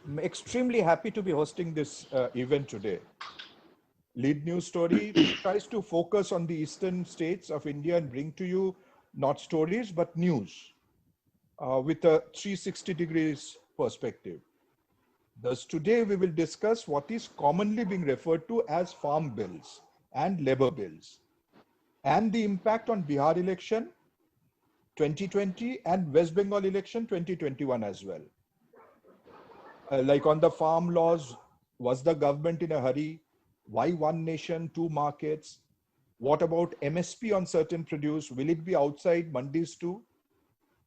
I'm extremely happy to be hosting this event today. Lead News Story tries to focus on the eastern states of India and bring to you not stories but news with a 360 degrees perspective. Thus, today we will discuss what is commonly being referred to as farm bills and labor bills, and the impact on Bihar election 2020 and West Bengal election 2021 as well. Like on the farm laws, was the government in a hurry? Why one nation, two markets? What about MSP on certain produce? Will it be outside mandis too?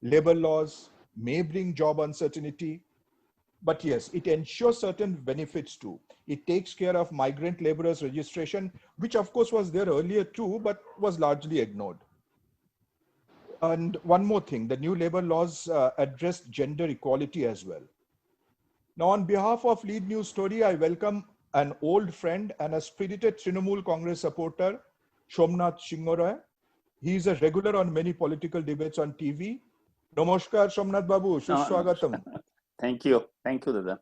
Labor laws may bring job uncertainty, but yes, it ensures certain benefits too. It takes care of migrant laborers registration, which of course was there earlier too, but was largely ignored. And one more thing, the new labor laws address gender equality as well. Now, on behalf of Lead News Story, I welcome an old friend and a spirited Trinamool Congress supporter, Somnath Singhoray. He is a regular on many political debates on TV. Namaskar, Somnath Babu. Suswagatam. Thank you, Dada.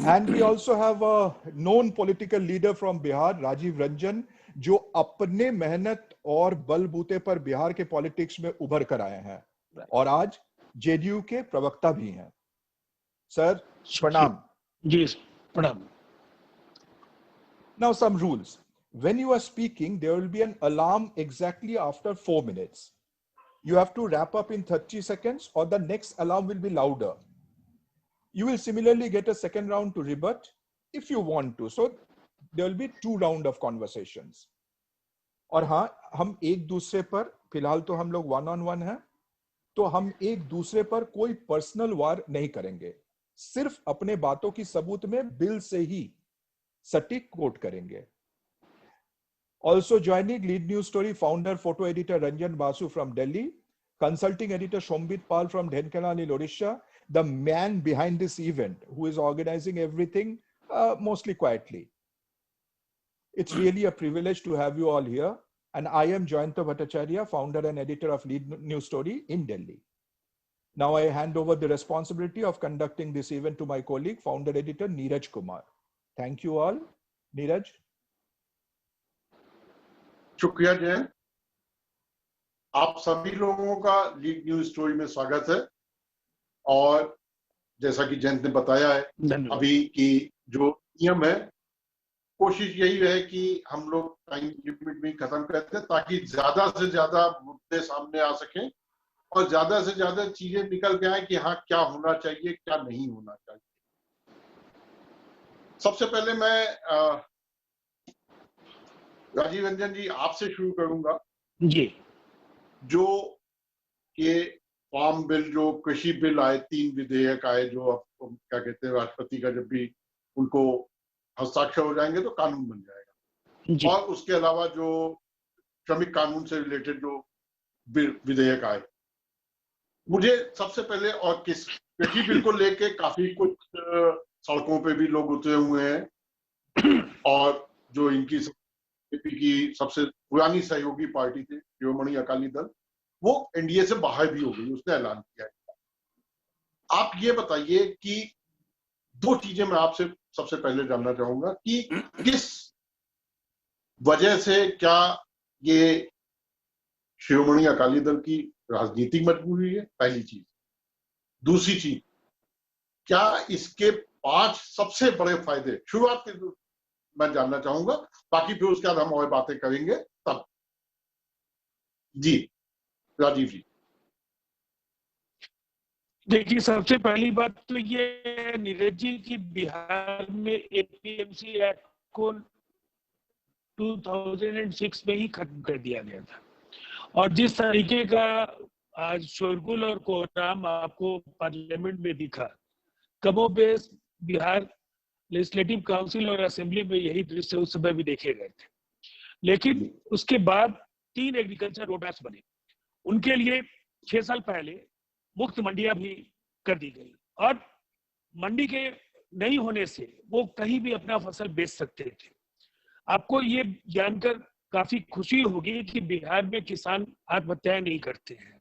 And we also have a known political leader from Bihar, Rajiv Ranjan, जो अपने मेहनत और बलबूते पर बिहार के politics में उभर कर आए हैं और आज जेडीयू के प्रवक्ता भी हैं. Sir, pranam. Yes, pranam. Now some rules. When you are speaking, there will be an alarm exactly after 4 minutes. You have to wrap up in 30 seconds or the next alarm will be louder. You will similarly get a second round to rebut if you want to. So there will be 2 rounds of conversations. और हाँ, हम एक दूसरे पर, फिलहाल तो हम लोग 1-on-1 हैं, तो हम एक दूसरे पर कोई पर्सनल वार नहीं करेंगे. सिर्फ अपने बातों की सबूत में बिल से ही सटीक कोट करेंगे. Also joining Lead News Story founder, photo editor Ranjan Basu from Delhi, consulting editor Shombit Pal from Dhenkanal in Odisha, the man behind this event who is organizing everything mostly quietly. It's really a privilege to have you all here. And I am Jayanta Bhattacharya, founder and editor of Lead News Story in Delhi. Now I hand over the responsibility of conducting this event to my colleague, founder editor Neeraj Kumar. Thank you all. Neeraj. शुक्रिया जैन. आप सभी लोगों का lead news story में स्वागत है. और जैसा कि जयंत ने बताया है, अभी की जो नियम है, कोशिश यही है कि हम लोग टाइम लिमिट में खत्म करते हैं ताकि ज्यादा से ज्यादा मुद्दे सामने आ सकें और ज्यादा से ज्यादा चीजें निकल के आए कि हाँ क्या होना चाहिए, क्या नहीं होना चाहिए. सबसे पहले मैं राजीव रंजन जी आपसे शुरू करूंगा. जी. जो ये फार्म बिल, जो कृषि बिल आए, 3 विधेयक आए, जो क्या कहते हैं, राष्ट्रपति का जब भी उनको हस्ताक्षर हो जाएंगे तो कानून बन जाएगा. और उसके अलावा जो श्रमिक कानून से रिलेटेड जो विधेयक आए, मुझे सबसे पहले, और कृषि बिल को लेके काफी कुछ सड़कों पे भी लोग उतरे हुए हैं और जो इनकी की सबसे पुरानी सहयोगी पार्टी थी शिरोमणि अकाली दल, वो एनडीए से बाहर भी हो गई, उसने ऐलान किया. आप ये बताइए कि 2 चीजें मैं आपसे सबसे पहले जानना चाहूंगा कि किस वजह से, क्या ये शिरोमणि अकाली दल की राजनीतिक मजबूरी है, पहली चीज. दूसरी चीज, क्या इसके 5 सबसे बड़े फायदे, शुरुआत के मैं जानना चाहूंगा, बाकी फिर उसके बाद हम और बातें करेंगे तब. जी राजीव जी. देखिए, सबसे पहली बात तो ये नीरज जी की बिहार में एपीएमसी एक्ट को 2006 में ही खत्म कर दिया गया था. और जिस तरीके का आज शोरगुल और कोहराम आपको पार्लियामेंट में दिखा, कमोबेश बिहार लेजिस्लेटिव काउंसिल और असेंबली में यही दृश्य उस समय भी देखे गए थे. लेकिन उसके बाद 3 एग्रीकल्चर रोडमैप्स बने. उनके लिए 6 साल पहले मुक्त मंडियां भी कर दी गई और मंडी के नहीं होने से वो कहीं भी अपना फसल बेच सकते थे. आपको ये जानकर काफी खुशी होगी कि बिहार में किसान आत्महत्याएं नहीं करते हैं.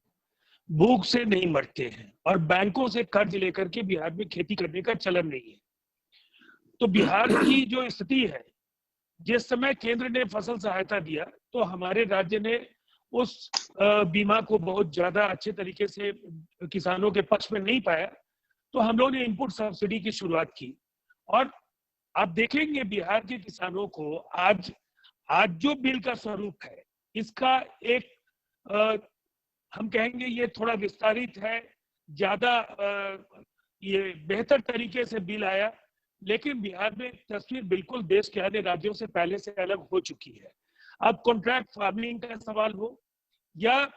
भूख से नहीं मरते हैं और बैंकों से कर्ज लेकर के बिहार में खेती करने का चलन नहीं है। तो बिहार की जो स्थिति है, जिस समय केंद्र ने फसल सहायता दिया तो हमारे राज्य ने उस बीमा को बहुत ज्यादा अच्छे तरीके से किसानों के पक्ष में नहीं पाया, तो हम लोगों ने इनपुट सब्सिडी की शुरुआत की। और आप देखेंगे बिहार के किसानों को आज जो बिल का स्वरूप है, इसका एक हम कहेंगे ये थोड़ा विस्तारित है, ज्यादा ये बेहतर तरीके से बिल आया, लेकिन बिहार में तस्वीर बिल्कुल देश के अन्य राज्यों से पहले से अलग हो चुकी है। अब कॉन्ट्रैक्ट फार्मिंग का सवाल हो या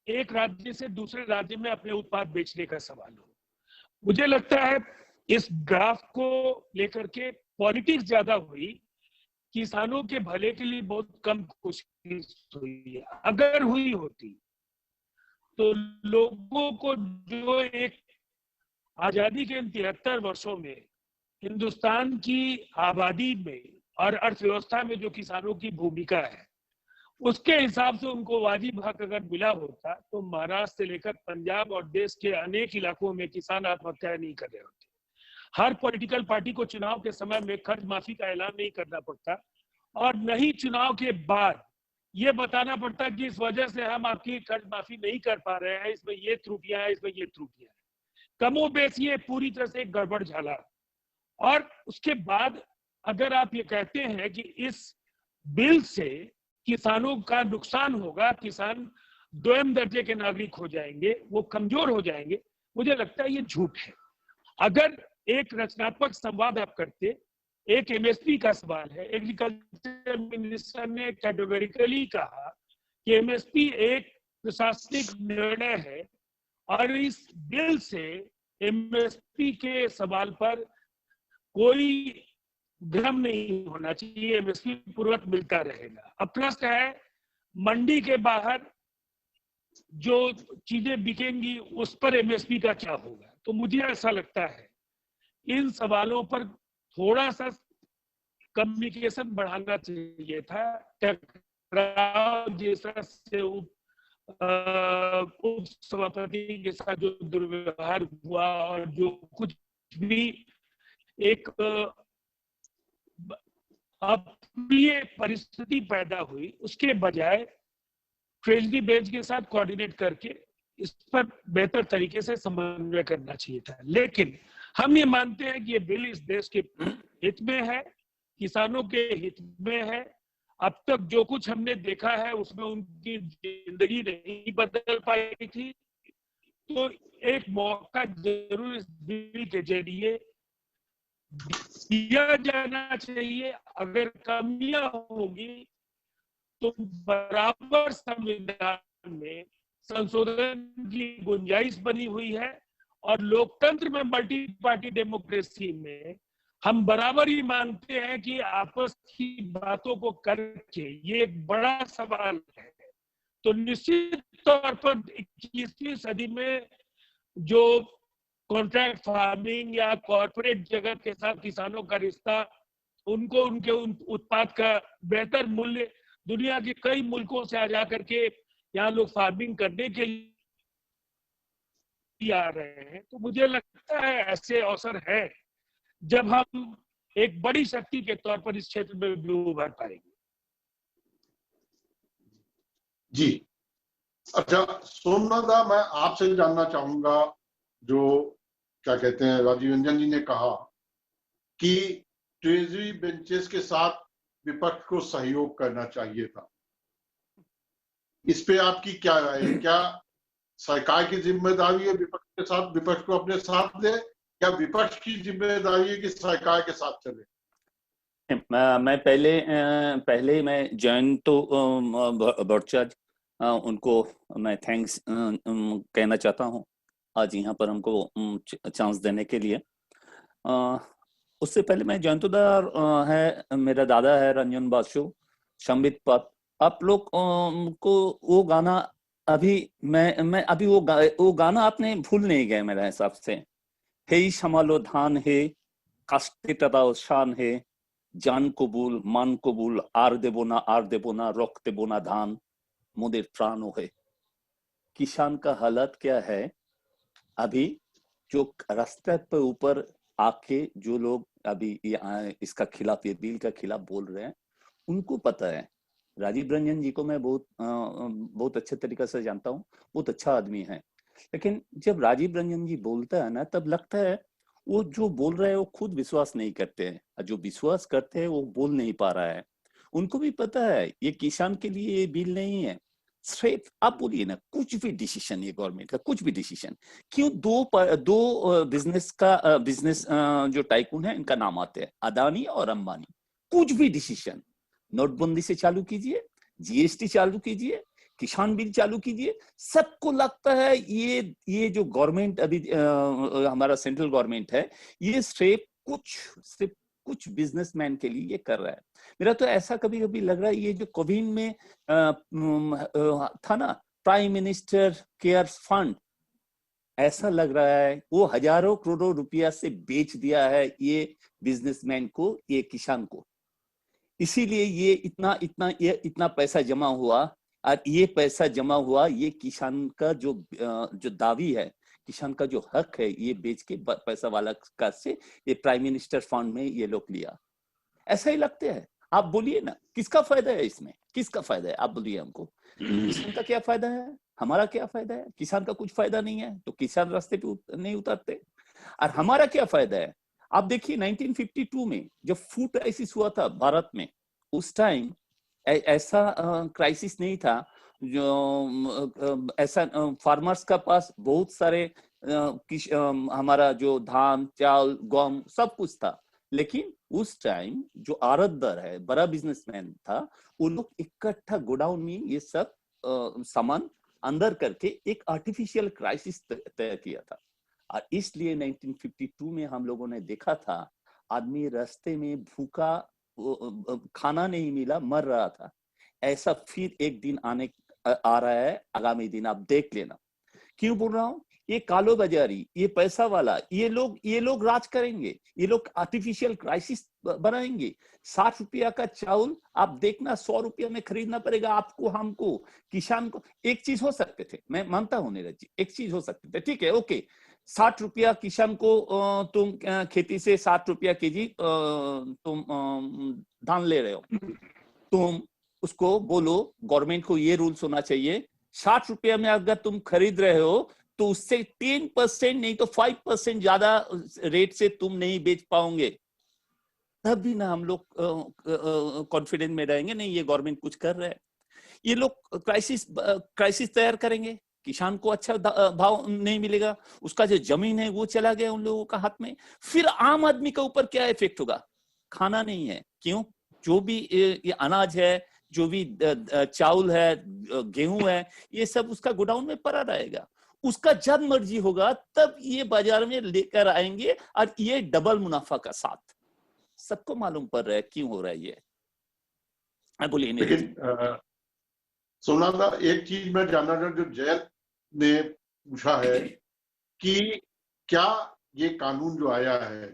एक राज्य से दूसरे राज्य में अपने उत्पाद बेचने का सवाल हो, मुझे लगता है इस ड्राफ्ट को लेकर के पॉलिटिक्स ज्यादा हुई, किसानों के भले के लिए बहुत कम कोशिश हुई है। अगर हुई होती तो लोगों को जो एक आजादी के 73 वर्षों में हिंदुस्तान की आबादी में और अर्थव्यवस्था में जो किसानों की भूमिका है, उसके हिसाब से उनको वाजिब हक अगर मिला होता तो महाराष्ट्र से लेकर पंजाब और देश के अनेक इलाकों में किसान आत्महत्याएं नहीं कर रहे होते। हर पॉलिटिकल पार्टी को चुनाव के समय में कर्ज माफी का ऐलान नहीं करना पड़ता और नहीं चुनाव के बाद ये बताना पड़ता कि इस वजह से हम आपकी कर्ज माफी नहीं कर पा रहे हैं, इसमें ये त्रुटियां हैं, इसमें ये त्रुटियां हैं। कमोबेश ये पूरी तरह से गड़बड़ झाला। और उसके बाद अगर आप ये कहते हैं कि इस बिल से किसानों का नुकसान होगा, किसान दोयम दर्जे के नागरिक हो जाएंगे, वो कमजोर हो जाएंगे, मुझे लगता है ये झूठ है। अगर एक रचनात्मक संवाद आप करते, एक एमएसपी का सवाल है, एग्रीकल्चर मिनिस्टर ने कैटेगोरिकली कहा कि एमएसपी एक प्रशासनिक निर्णय है और इस बिल से एमएसपी के सवाल पर कोई भ्रम नहीं होना चाहिए, एमएसपी पूर्वक मिलता रहेगा। अब प्रश्न है मंडी के बाहर जो चीजें बिकेंगी उस पर एमएसपी का क्या होगा। तो मुझे ऐसा लगता है इन सवालों पर थोड़ा सा कम्युनिकेशन बढ़ाना चाहिए था। टकराव जैसा से उप सभापति के साथ जो दुर्व्यवहार हुआ और जो कुछ भी एक अप्रिय परिस्थिति पैदा हुई, उसके बजाय ट्रेजरी बेंच के साथ कोऑर्डिनेट करके इस पर बेहतर तरीके से समन्वय करना चाहिए था। लेकिन हम ये मानते हैं कि ये बिल इस देश के हित में है, किसानों के हित में है। अब तक जो कुछ हमने देखा है उसमें उनकी जिंदगी नहीं बदल पाई थी, तो एक मौका जरूर इस बिल के जरिए दिया जाना चाहिए। अगर कमियां होंगी तो बराबर संविधान में संशोधन की गुंजाइश बनी हुई है और लोकतंत्र में, मल्टी पार्टी डेमोक्रेसी में हम बराबर ही मानते हैं कि आपस की बातों को करके ये एक बड़ा सवाल है। तो निश्चित तौर पर 21वीं सदी में जो कॉन्ट्रैक्ट फार्मिंग या कॉर्पोरेट जगत के साथ किसानों का रिश्ता, उनको उनके उत्पाद का बेहतर मूल्य, दुनिया के कई मुल्कों से आ जा करके यहाँ लोग फार्मिंग करने के लिए आ रहे हैं, तो मुझे लगता है ऐसे अवसर है जब हम एक बड़ी शक्ति के तौर पर इस क्षेत्र में भी उभर पाएंगे। जी अच्छा, सोमनाथ, मैं आपसे जानना चाहूंगा, जो क्या कहते हैं राजीव रंजन जी ने कहा कि ट्रेजरी बेंचेस के साथ विपक्ष को सहयोग करना चाहिए था, इस पे आपकी क्या राय है? क्या सरकार की जिम्मेदारी है विपक्ष के साथ, विपक्ष को अपने साथ ले, या विपक्ष की जिम्मेदारी है कि सरकार के साथ चले? मैं पहले मैं जयंत भट्टाचार्य उनको मैं थैंक्स कहना चाहता हूँ आज यहाँ पर हमको चांस देने के लिए। उससे पहले मैं जयंतदार है, मेरा दादा है रंजन बासु, संबित पथ। आप लोग को वो गाना अभी मैं अभी वो गाना आपने भूल नहीं गए मेरे हिसाब से। हे समालो धान हे कास्ते तदाओ शान हे, जान कबूल मान कबूल আর দেব না রক্ত দেব না ধান মোদের প্রাণও হে। किसान का हालत क्या है अभी, जो रास्ते पे ऊपर आके जो लोग अभी इसका खिलाफ, ये बिल का खिलाफ बोल रहे हैं, उनको पता है। राजीव रंजन जी को मैं बहुत अच्छे तरीके से जानता हूँ, बहुत अच्छा आदमी है। लेकिन जब राजीव रंजन जी बोलता है ना, तब लगता है वो जो बोल रहे हैं वो खुद विश्वास नहीं करते हैं, और जो विश्वास करते हैं वो बोल नहीं पा रहा है। उनको भी पता है ये किसान के लिए ये बिल नहीं है। सिर्फ आप बोलिए ना, कुछ भी डिसीजन, ये गवर्नमेंट का कुछ भी डिसीजन, क्यों दो बिजनेस जो टाइकून है इनका नाम आते हैं, अदानी और अंबानी। कुछ भी डिसीजन, नोटबंदी से चालू कीजिए, जीएसटी चालू कीजिए, किसान बिल चालू कीजिए, सबको लगता है ये जो गवर्नमेंट अभी हमारा सेंट्रल गवर्नमेंट है, ये सिर्फ कुछ बिजनेसमैन के लिए ये कर रहा है। मेरा तो ऐसा कभी कभी लग रहा है, ये जो कोविड में था ना, प्राइम मिनिस्टर केयर फंड, ऐसा लग रहा है वो हजारों करोड़ों रुपया से बेच दिया है ये बिजनेसमैन को, ये किसान को। इसीलिए ये इतना पैसा जमा हुआ, और ये पैसा जमा हुआ ये किसान का जो दावी है, किसान का जो हक है, ये बेच के पैसा वाला का से ये प्राइम मिनिस्टर फंड में ये लोग लिया। ऐसा ही लगते हैं। आप बोलिए ना, किसका फायदा है इसमें, किसका फायदा है? आप बोलिए हमको, किसान का क्या फायदा है, हमारा क्या फायदा है? किसान का कुछ फायदा नहीं है तो किसान रास्ते पे नहीं उतरते। और हमारा क्या फायदा है? आप देखिए 1952 में जब फूड क्राइसिस हुआ था भारत में, उस टाइम ऐसा क्राइसिस नहीं था, जो ऐसा फार्मर्स का पास बहुत सारे हमारा जो धान, चावल, गेहूं सब कुछ था। लेकिन उस टाइम जो आड़तदार है, बड़ा बिजनेसमैन था, वो लोग इकट्ठा गोडाउन में ये सब सामान अंदर करके एक आर्टिफिशियल क्राइसिस तय किया था। और इसलिए 1952 में हम लोगों ने देखा था, आदमी रास्ते में भूखा, खाना नहीं मिला, मर रहा था। ऐसा फिर एक दिन आ रहा है, आगामी दिन आप देख लेना। क्यों बोल रहा हूं? ये कालो बाजारी, ये पैसा वाला, ये लोग राज करेंगे, ये लोग आर्टिफिशियल क्राइसिस बनाएंगे। 60 रुपया का चावल आप देखना 100 रुपया में खरीदना पड़ेगा आपको, हमको, किसान को। एक चीज हो सकते थे, मैं मानता हूं नीरज जी, एक चीज हो सकते थे, ठीक है, ओके, 60 रुपया किसान को तुम खेती से 60 रुपया केजी तुम धान ले रहे हो, तुम उसको बोलो गवर्नमेंट को ये रूल्स होना चाहिए, 60 रुपया में अगर तुम खरीद रहे हो तो उससे 10% नहीं तो 5% ज्यादा रेट से तुम नहीं बेच पाओगे। तब भी ना हम लोग कॉन्फिडेंट में रहेंगे, नहीं ये गवर्नमेंट कुछ कर रहा है। ये लोग क्राइसिस तैयार करेंगे, किसान को अच्छा भाव नहीं मिलेगा, उसका जो जमीन है वो चला गया उन लोगों का हाथ में। फिर आम आदमी के ऊपर क्या इफेक्ट होगा? खाना नहीं है, क्यों? जो भी ये अनाज है, जो भी चावल है, गेहूं है, ये सब उसका गोडाउन में पड़ा रहेगा। उसका जब मर्जी होगा तब ये बाजार में लेकर आएंगे, और ये डबल मुनाफा का साथ। सबको मालूम पड़ रहा है क्यों हो रहा है ये। बोलिए। लेकिन सोमनाथ, एक चीज मैं जानना चाहूँ, जो जयंत ने पूछा है कि क्या ये कानून जो आया है,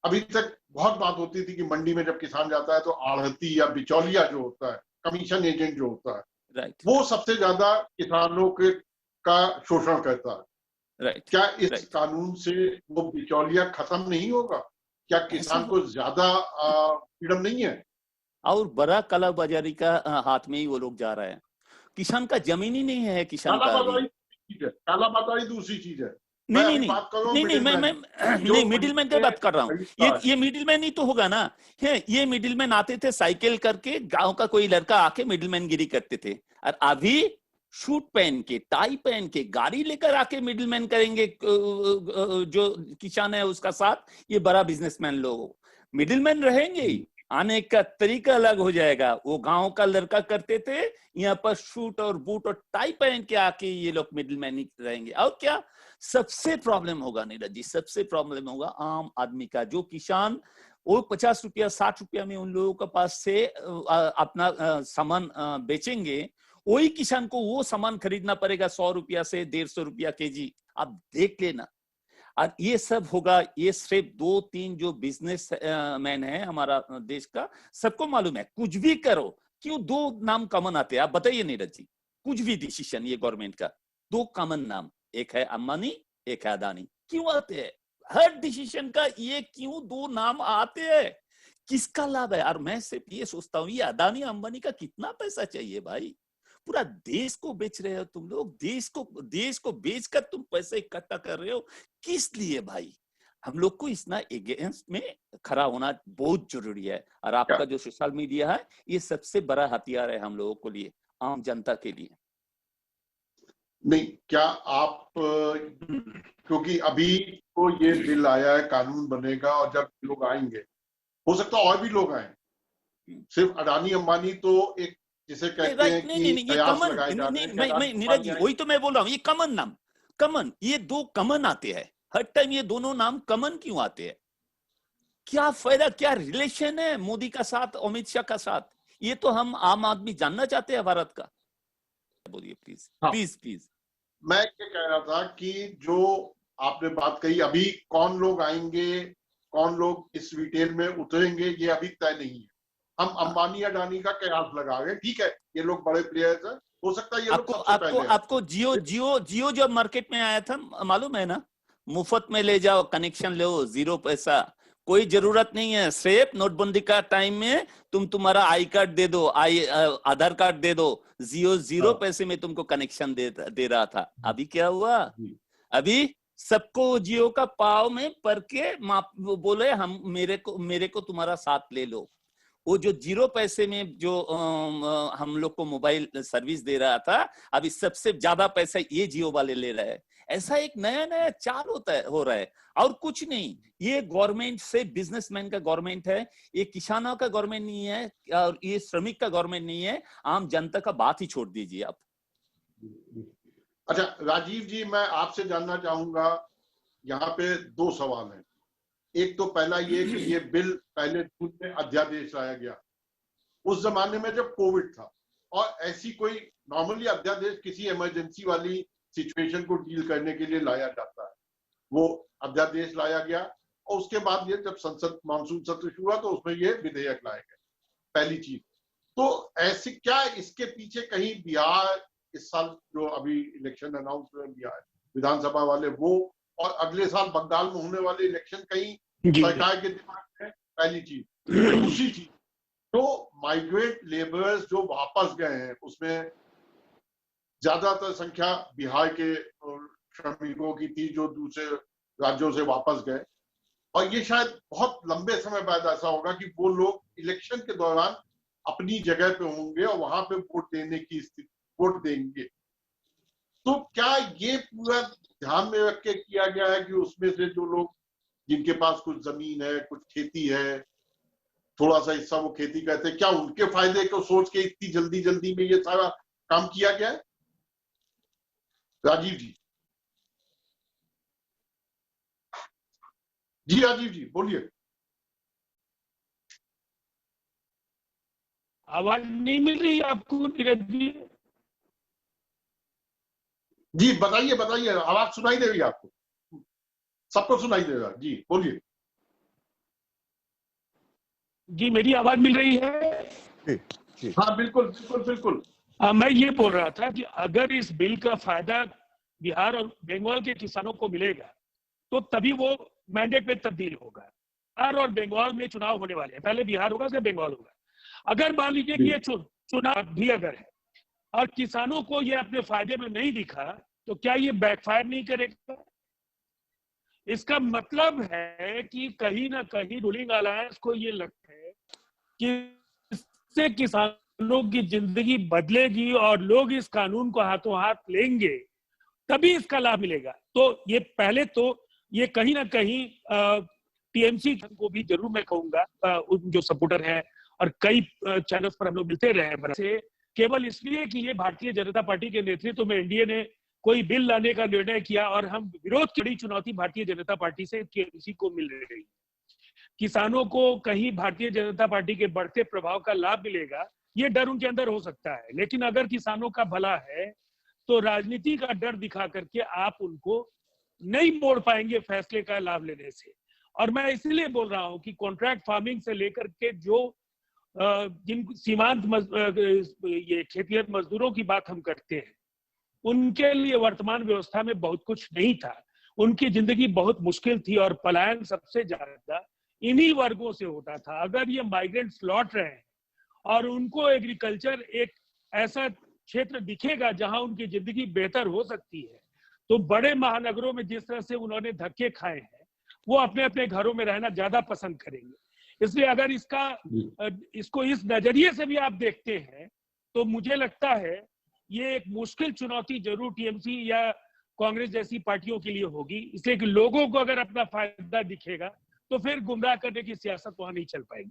अभी तक बहुत बात होती थी कि मंडी में जब किसान जाता है तो आढ़ती या बिचौलिया जो होता है, कमीशन एजेंट जो होता है, राइट, वो सबसे ज्यादा किसानों का शोषण करता है। राइट, क्या इस कानून से वो बिचौलिया खत्म नहीं होगा? क्या किसान को ज्यादा फ्रीडम नहीं है? और बड़ा काला बाजारी का हाथ में ही वो लोग जा रहे हैं। किसान का जमीन ही नहीं है, किसान का। काला बाजारी दूसरी चीज है। नहीं, मैं मिडिलमैन की बात कर रहा हूँ। ये मिडिलमैन ही तो होगा ना। ये मिडिलमैन आते थे साइकिल करके, गांव का कोई लड़का आके मिडिलमैन गिरी करते थे, और अभी शूट पहन के, टाई पहन के, गाड़ी लेकर आके मिडिलमैन करेंगे जो किसान है उसका साथ। ये बड़ा बिजनेसमैन लोग मिडिलमैन रहेंगे ही, आने का तरीका अलग हो जाएगा। वो गांव का लड़का करते थे, यहाँ पर शूट और बूट और टाई पहन के आके ये लोग मिडिलमैन ही रहेंगे। और क्या सबसे प्रॉब्लम होगा नीरज जी, सबसे प्रॉब्लम होगा आम आदमी का। जो किसान वो 50 रुपया 60 रुपया में उन लोगों के पास से अपना सामान बेचेंगे, वही किसान को वो सामान खरीदना पड़ेगा 100 रुपया से 150 रुपया केजी। आप देख लेना। और ये सब होगा, ये सिर्फ 2-3 जो बिजनेस मैन है हमारा देश का, सबको मालूम है कुछ भी करो, क्यों दो नाम कॉमन आते हैं? आप बताइए नीरज जी, कुछ भी डिसीजन ये गवर्नमेंट का, दो कॉमन नाम, एक है अंबानी, एक है अदानी। क्यों आते हैं? हर डिसीजन का ये क्यों दो नाम आते हैं? किसका लाभ है? और मैं सिर्फ ये सोचता हूँ, ये अदानी अंबानी का कितना पैसा चाहिए भाई? पूरा देश को बेच रहे हो तुम लोग, देश को बेचकर तुम पैसे इकट्ठा कर रहे हो, किस लिए भाई? हम लोग को इसना अगेंस्ट में खड़ा होना बहुत जरूरी है। और आपका जो सोशल मीडिया है, ये सबसे बड़ा हथियार है हम लोगों के लिए, आम जनता के लिए। नहीं, क्या आप, क्योंकि अभी तो ये बिल आया है, कानून बनेगा, और जब लोग आएंगे, हो सकता है और भी लोग आए, सिर्फ अडानी अंबानी तो एक जिसे कहते हैं कि ये कमन, मैं नीरज जी वही तो मैं बोल रहा हूँ, ये कमन नाम, कमन, ये दो कमन आते हैं हर टाइम। ये दोनों नाम कमन क्यों आते हैं? क्या फायदा, क्या रिलेशन है मोदी का साथ, अमित शाह का साथ? ये तो हम आम आदमी जानना चाहते हैं भारत का। बोलिए प्लीज। हाँ, प्लीज। मैं क्या कह रहा था कि जो आपने बात कही, अभी कौन लोग आएंगे, कौन लोग इस रिटेल में उतरेंगे, ये अभी तय नहीं है। हम अंबानी अडानी का कयास लगा रहे हैं, ठीक है, ये लोग बड़े प्लेयर्स हैं, हो सकता है ये लोग सबसे पहले आए। आपको जियो जब मार्केट में आया था, मालूम है ना? मुफ्त में ले जाओ, कनेक्शन लो, 0 पैसा, कोई जरूरत नहीं है। सिर्फ नोटबंदी का टाइम में तुम्हारा आई कार्ड दे दो, आधार कार्ड दे दो, जियो 0 पैसे में तुमको कनेक्शन दे रहा था। अभी क्या हुआ? अभी सबको जियो का पाव में पर के बोले हम मेरे को तुम्हारा साथ ले लो। वो जो 0 पैसे में जो हम लोग को मोबाइल सर्विस दे रहा था, अभी सबसे ज्यादा पैसा ये जियो वाले ले रहे हैं। ऐसा एक नया चाल हो रहा है, और कुछ नहीं। ये गवर्नमेंट से बिजनेसमैन का गवर्नमेंट है, ये किसानों का गवर्नमेंट नहीं है, और ये श्रमिक का गवर्नमेंट नहीं है। आम जनता का बात ही छोड़ दीजिए आप। अच्छा राजीव जी, मैं आपसे जानना चाहूंगा, यहाँ पे 2 सवाल हैं। एक तो पहला ये कि ये बिल पहले जून में अध्यादेश लाया गया, उस जमाने में जब कोविड था, और ऐसी कोई नॉर्मली अध्यादेश किसी इमरजेंसी वाली सिचुएशन को डील करने के लिए लाया जाता है, वो अध्यादेश लाया गया, और उसके बाद ये जब संसद मानसून सत्र शुरू हुआ तो उसमें ये विधेयक लाए गए, पहली चीज। तो ऐसे क्या इसके पीछे कहीं बिहार इस साल जो अभी इलेक्शन अनाउंस हुए बिहार विधानसभा वाले, वो और अगले साल बंगाल में होने वाले इलेक्शन कहीं सरकार के दिमाग में? पहली चीज। दूसरी चीज, तो माइग्रेंट लेबरर्स जो वापस गए हैं, उसमें ज्यादातर संख्या बिहार के श्रमिकों की थी जो दूसरे राज्यों से वापस गए, और ये शायद बहुत लंबे समय बाद ऐसा होगा कि वो लोग इलेक्शन के दौरान अपनी जगह पे होंगे और वहां पे वोट देने की स्थिति, वोट देंगे। तो क्या ये पूरा ध्यान में रख के किया गया है कि उसमें से जो लोग जिनके पास कुछ जमीन है, कुछ खेती है, थोड़ा सा हिस्सा वो खेती करते हैं, क्या उनके फायदे को सोच के इतनी जल्दी में ये सारा काम किया गया है? राजीव जी। जी राजीव जी बोलिए। आवाज नहीं मिल रही आपको नीरज जी? जी बताइए, आवाज सुनाई दे रही है आपको? सबको सुनाई दे रहा है जी, बोलिए। जी मेरी आवाज मिल रही है? हाँ बिल्कुल। मैं ये बोल रहा था कि अगर इस बिल का फायदा बिहार और बंगाल के किसानों को मिलेगा तो तभी वो मैंडेट में तब्दील होगा। बिहार और बंगाल में चुनाव होने वाले हैं, पहले बिहार होगा फिर बंगाल होगा। अगर मान लीजिए कि ये चुनाव भी अगर है और किसानों को ये अपने फायदे में नहीं दिखा, तो क्या ये बैकफायर नहीं करेगा? इसका मतलब है कि कहीं ना कहीं रूलिंग अलायंस को ये लगता है कि इससे किसानों की जिंदगी बदलेगी और लोग इस कानून को हाथों हाथ लेंगे, तभी इसका लाभ मिलेगा। तो ये पहले तो ये कहीं ना कहीं टीएमसी को भी जरूर मैं कहूंगा, जो सपोर्टर है और कई चैनल्स पर हम लोग मिलते रहे से, केवल इसलिए कि ये भारतीय जनता पार्टी के नेतृत्व में एनडीए ने कोई बिल लाने का निर्णय किया और हम विरोध की बड़ी चुनौती भारतीय जनता पार्टी से टीएमसी को मिल रही। किसानों को कहीं भारतीय जनता पार्टी के बढ़ते प्रभाव का लाभ मिलेगा, ये डर उनके अंदर हो सकता है। लेकिन अगर किसानों का भला है तो राजनीति का डर दिखा करके आप उनको नहीं मोड़ पाएंगे फैसले का लाभ लेने से। और मैं इसलिए बोल रहा हूं कि कॉन्ट्रैक्ट फार्मिंग से लेकर के जो जिन सीमांत ये खेतिहर मजदूरों की बात हम करते हैं, उनके लिए वर्तमान व्यवस्था में बहुत कुछ नहीं था। उनकी जिंदगी बहुत मुश्किल थी और पलायन सबसे ज्यादा इन्हीं वर्गों से होता था। अगर ये माइग्रेंट्स लौट रहे हैं और उनको एग्रीकल्चर एक ऐसा क्षेत्र दिखेगा जहां उनकी जिंदगी बेहतर हो सकती है, तो बड़े महानगरों में जिस तरह से उन्होंने धक्के खाए हैं, वो अपने अपने घरों में रहना ज्यादा पसंद करेंगे। इसलिए अगर इसको इस नजरिए से भी आप देखते हैं तो मुझे लगता है ये एक मुश्किल चुनौती जरूर टीएमसी या कांग्रेस जैसी पार्टियों के लिए होगी, इसलिए कि लोगों को अगर अपना फायदा दिखेगा तो फिर गुमराह करने की सियासत वहां नहीं चल पाएगी।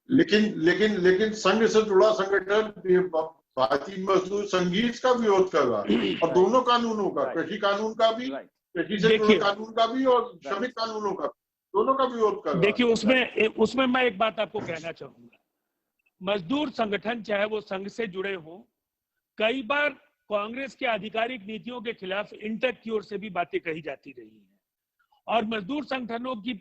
लेकिन संघ से जुड़ा संगठन भारतीय मजदूर संघ का विरोध कर रहा है और दोनों कानूनों का, कृषि कानून का भी, कृषि से जुड़े कानून का भी और श्रमिक कानूनों का, दोनों का विरोध कर रहा है। देखिए उसमें मैं एक बात आपको कहना चाहूंगा, मजदूर संगठन चाहे वो संघ से जुड़े हों, कई बार कांग्रेस के आधिकारिक नीतियों के खिलाफ इंटेक की ओर से भी बातें कही जाती रही हैं, और मजदूर संगठनों की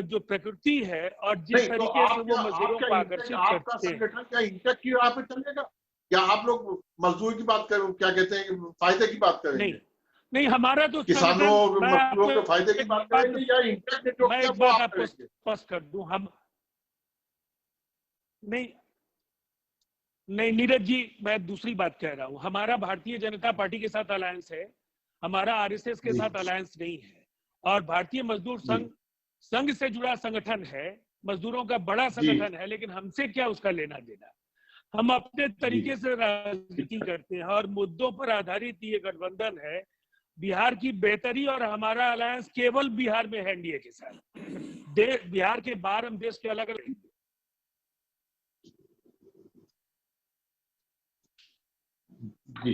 जो प्रकृति है और जिस तरीके से वो मजदूरों को आकर्षित करते हैं। संगठन क्या इंटेक की राह पे चलेगा? क्या आप लोग मजदूर की बात करो, क्या कहते हैं, फायदे की बात करेंगे? नहीं, हमारा तो किसानों मजदूरों के फायदे की बात करेंगे या इंटेक ने जो मैं किया एक वो बात आप आपको करेंगे? स्पष्ट कर दूं, हम नहीं नीरज जी, मैं दूसरी बात कह रहा हूं। हमारा भारतीय जनता पार्टी के साथ अलायंस है, हमारा आरएसएस के साथ अलायंस नहीं है। और भारतीय मजदूर संघ से जुड़ा संगठन है, मजदूरों का बड़ा संगठन है, लेकिन हमसे क्या उसका लेना देना। हम अपने तरीके से राजनीति करते हैं और मुद्दों पर आधारित ये गठबंधन है। बिहार की बेहतरी और हमारा अलायंस केवल बिहार में है एनडीए के साथ। बिहार के बाहर हम देश के अलग अलग। जी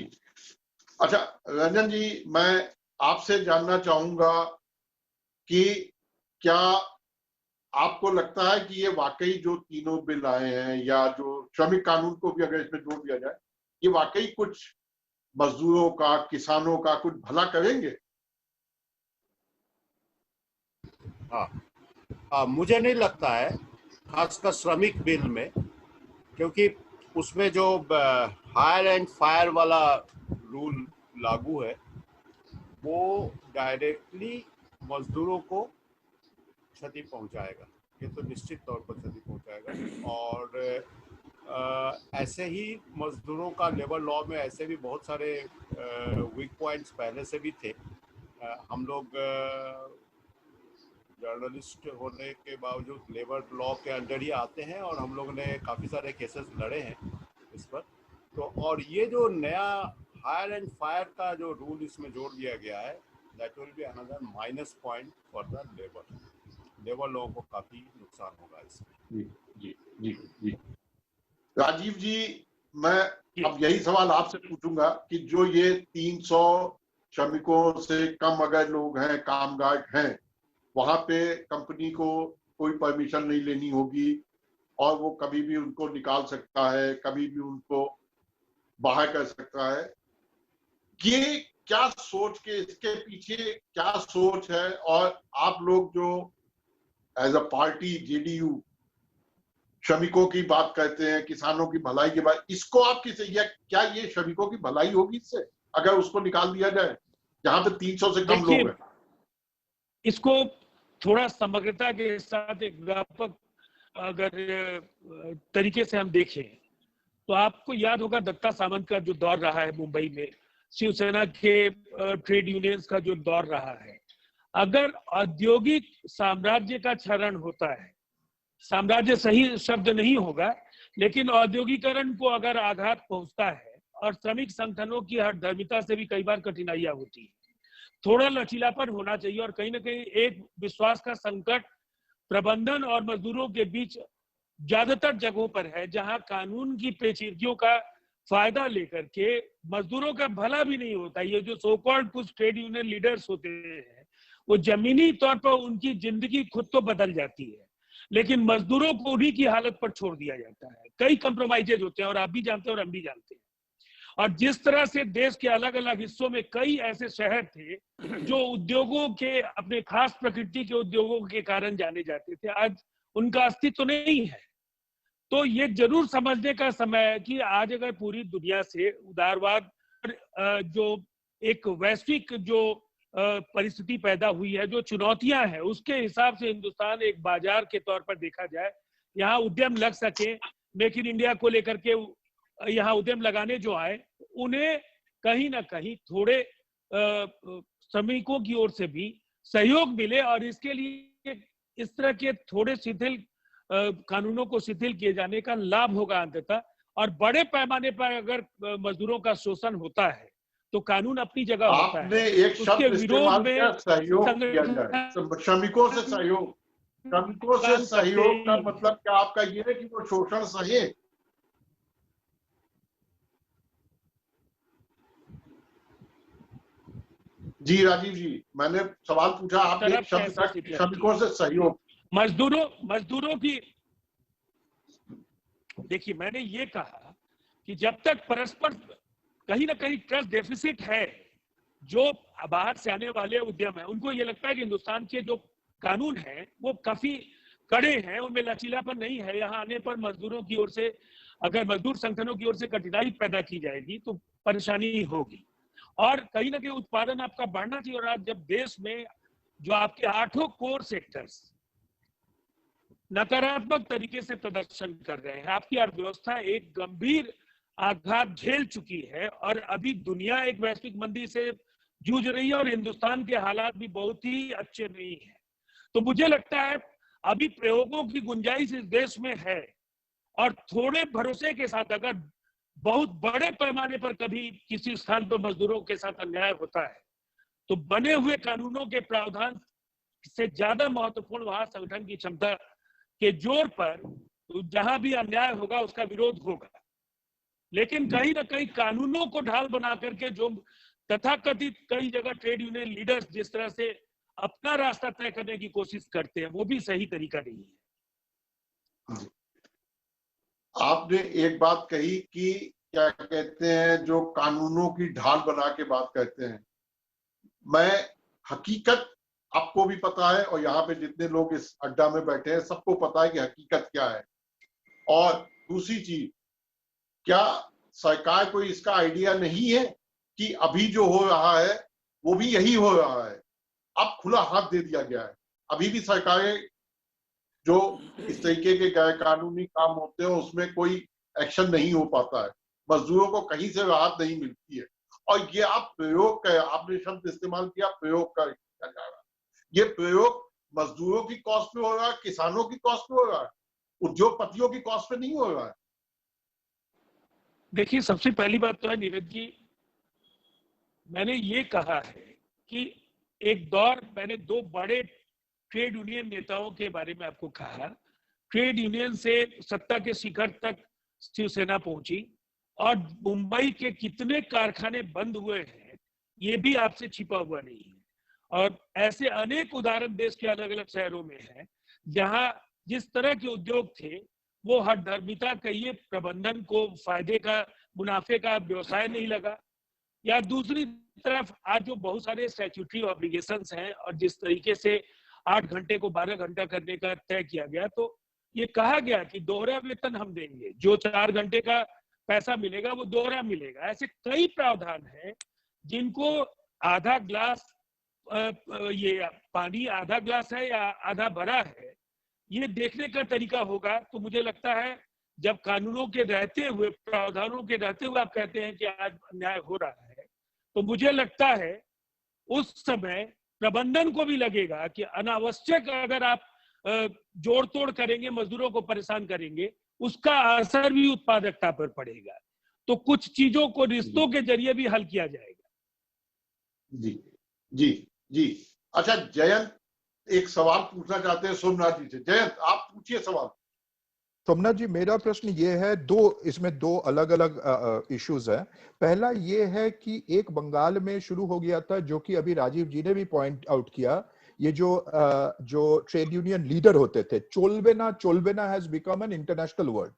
अच्छा रंजन जी, मैं आपसे जानना चाहूंगा कि क्या आपको लगता है कि ये वाकई जो तीनों बिल आए हैं या जो श्रमिक कानून को भी अगर इसमें जोड़ दिया जाए, ये वाकई कुछ मजदूरों का, किसानों का कुछ भला करेंगे? हाँ, मुझे नहीं लगता है, खासकर श्रमिक बिल में, क्योंकि उसमें जो हायर एंड फायर वाला रूल लागू है वो डायरेक्टली मजदूरों को क्षति पहुंचाएगा, ये तो निश्चित तौर पर क्षति पहुंचाएगा। और ऐसे ही मजदूरों का लेबर लॉ में ऐसे भी बहुत सारे वीक पॉइंट्स पहले से भी थे। हम लोग जर्नलिस्ट होने के बावजूद लेबर लॉ के अंडर ही आते हैं और हम लोगों ने काफ़ी सारे केसेस लड़े हैं इस पर। तो और ये जो नया हायर एंड फायर का जो रूल इसमें जोड़ दिया गया है, that will be another minus point for the labour law को काफ़ी नुकसान होगा इसमें। जी राजीव जी, मैं अब यही सवाल आपसे पूछूंगा कि जो ये 300 श्रमिकों से कम अगर लोग हैं, कामगार हैं, वहां पे कंपनी को कोई परमिशन नहीं लेनी होगी और वो कभी भी उनको निकाल सकता है, कभी भी उनको बाहर कर सकता है। ये क्या सोच के, इसके पीछे क्या सोच है? और आप लोग जो एज अ पार्टी जेडीयू श्रमिकों की बात करते हैं, किसानों की भलाई की बात, इसको आप क्या ये श्रमिकों की भलाई होगी इससे अगर उसको निकाल दिया जाए जहां पे 300 से कम लोग हैं? इसको थोड़ा समग्रता के साथ एक व्यापक अगर तरीके से हम देखें तो आपको याद होगा दत्ता सामंत का जो दौर रहा है मुंबई में, शिवसेना के ट्रेड यूनियंस का जो दौर रहा है। अगर औद्योगिक साम्राज्य का क्षरण होता है, साम्राज्य सही शब्द नहीं होगा, लेकिन औद्योगिकरण को अगर आघात पहुंचता है और श्रमिक संगठनों की हठधर्मिता से भी कई बार कठिनाइयां होती है, थोड़ा लचीलापन होना चाहिए। और कहीं ना कहीं एक विश्वास का संकट प्रबंधन और मजदूरों के बीच ज्यादातर जगहों पर है, जहां कानून की पेचीदगियों का फायदा लेकर के मजदूरों का भला भी नहीं होता। ये जो सो कॉल्ड कुछ ट्रेड यूनियन लीडर्स होते हैं, वो जमीनी तौर पर उनकी जिंदगी खुद तो बदल जाती है, लेकिन मजदूरों को उन्हीं की हालत पर छोड़ दिया जाता है। कई कंप्रोमाइजेज होते हैं और आप भी जानते हैं और हम भी जानते हैं। और जिस तरह से देश के अलग अलग हिस्सों में कई ऐसे शहर थे जो उद्योगों के, अपने खास प्रकृति के उद्योगों के कारण जाने जाते थे, आज उनका अस्तित्व नहीं है। तो ये जरूर समझने का समय है कि आज अगर पूरी दुनिया से उदारवाद जो एक वैश्विक जो परिस्थिति पैदा हुई है, जो चुनौतियां हैं, उसके हिसाब से हिंदुस्तान एक बाजार के तौर पर देखा जाए, यहाँ उद्यम लग सके, मेक इन इंडिया को लेकर के यहाँ उद्यम लगाने जो आए, उन्हें कहीं ना कहीं थोड़े श्रमिकों की ओर से भी सहयोग मिले, और इसके लिए इस तरह के थोड़े शिथिल कानूनों को शिथिल किए जाने का लाभ होगा अंततः। और बड़े पैमाने पर अगर मजदूरों का शोषण होता है तो कानून अपनी जगह होता है। आपने एक शब्द इस्तेमाल किया, सहयोग किया जाए, श्रमिकों से सहयोग। श्रमिकों से सहयोग का मतलब क्या आपका ये है कि वो शोषण सहे? जी राजीव जी, मैंने सवाल पूछा, आपने एक शब्द का श्रमिकों से सहयोग। मजदूरों की, देखिए मैंने ये कहा कि जब तक परस्पर कहीं ना कहीं ट्रस्ट डेफिसिट है, जो बाहर से आने वाले उद्यम है उनको ये लगता है कि हिंदुस्तान के जो कानून है वो काफी कड़े हैं, उनमें लचीलापन नहीं है, यहाँ आने पर मजदूरों की ओर से, अगर मजदूर संगठनों की ओर से कठिनाई पैदा की जाएगी तो परेशानी होगी, और कहीं ना कहीं उत्पादन आपका बढ़ना चाहिए। और आज जब देश में जो आपके 8 कोर सेक्टर्स नकारात्मक तरीके से प्रदर्शन कर रहे हैं, आपकी अर्थव्यवस्था एक गंभीर आघात झेल चुकी है, और अभी दुनिया एक वैश्विक मंदी से जूझ रही है, और हिंदुस्तान के हालात भी बहुत ही अच्छे नहीं है। तो मुझे लगता है अभी प्रयोगों की गुंजाइश इस देश में है, और थोड़े भरोसे के साथ अगर बहुत बड़े पैमाने पर कभी किसी स्थान पर मजदूरों के साथ अन्याय होता है तो बने हुए कानूनों के प्रावधान से ज्यादा महत्वपूर्ण वहां संगठन की क्षमता के जोर पर जहां भी अन्याय होगा उसका विरोध होगा। लेकिन कहीं ना कहीं कानूनों को ढाल बना करके जो तथाकथित कई जगह ट्रेड यूनियन लीडर्स जिस तरह से अपना रास्ता तय करने की कोशिश करते हैं, वो भी सही तरीका नहीं है। आपने एक बात कही कि क्या कहते हैं, जो कानूनों की ढाल बना के बात कहते हैं, मैं हकीकत आपको भी पता है, और यहाँ पे जितने लोग इस अड्डा में बैठे हैं सबको पता है कि हकीकत क्या है। और दूसरी चीज, क्या सरकार को इसका आइडिया नहीं है कि अभी जो हो रहा है वो भी यही हो रहा है, अब खुला हाथ दे दिया गया है। अभी भी सरकारें जो इस तरीके के गैर कानूनी काम होते हैं उसमें कोई एक्शन नहीं हो पाता है, मजदूरों को कहीं से राहत नहीं मिलती है। और ये आप प्रयोग कर, आपने शब्द इस्तेमाल किया प्रयोग कर जा रहा है, ये प्रयोग मजदूरों की कॉस्ट पे हो रहा है, किसानों की कॉस्ट पे हो रहा है, उद्योगपतियों की कॉस्ट पे नहीं हो रहा है। देखिए, सबसे पहली बात तो है नीरज जी, मैंने ये कहा है कि एक दौर मैंने 2 बड़े ट्रेड यूनियन नेताओं के बारे में आपको कहा, ट्रेड यूनियन से सत्ता के शिखर तक शिवसेना पहुंची, और मुंबई के कितने कारखाने बंद हुए हैं ये भी आपसे छिपा हुआ नहीं है। और ऐसे अनेक उदाहरण देश के अलग अलग शहरों में है जहां जिस तरह के उद्योग थे वो हठधर्मिता कहिए, प्रबंधन को फायदे का, मुनाफे का व्यवसाय नहीं लगा, या दूसरी तरफ आज जो बहुत सारे स्टैट्यूटरी ऑब्लिगेशंस हैं, और जिस तरीके से 8 घंटे को 12 घंटा करने का तय किया गया, तो ये कहा गया कि दोहरा वेतन हम देंगे, जो 4 घंटे का पैसा मिलेगा वो दोहरा मिलेगा। ऐसे कई प्रावधान हैं जिनको आधा ग्लास ये पानी आधा ग्लास है या आधा भरा है, ये देखने का तरीका होगा। तो मुझे लगता है जब कानूनों के रहते हुए, प्रावधानों के रहते हुए आप कहते हैं कि आज अन्याय हो रहा है, तो मुझे लगता है उस समय प्रबंधन को भी लगेगा कि अनावश्यक अगर आप जोड़ तोड़ करेंगे, मजदूरों को परेशान करेंगे, उसका असर भी उत्पादकता पर पड़ेगा। तो कुछ चीजों को रिश्तों के जरिए भी हल किया जाएगा। जी जी जी। अच्छा जयंत एक सवाल पूछना चाहते हैं सोमनाथ जी से। जयंत आप पूछिए सवाल। सोमनाथ जी, मेरा प्रश्न ये है, इसमें दो अलग अलग इश्यूज हैं। पहला ये है कि एक बंगाल में शुरू हो गया था, जो कि अभी राजीव जी ने भी पॉइंट आउट किया, ये जो ट्रेड यूनियन लीडर होते थे, cholbena has become an international word,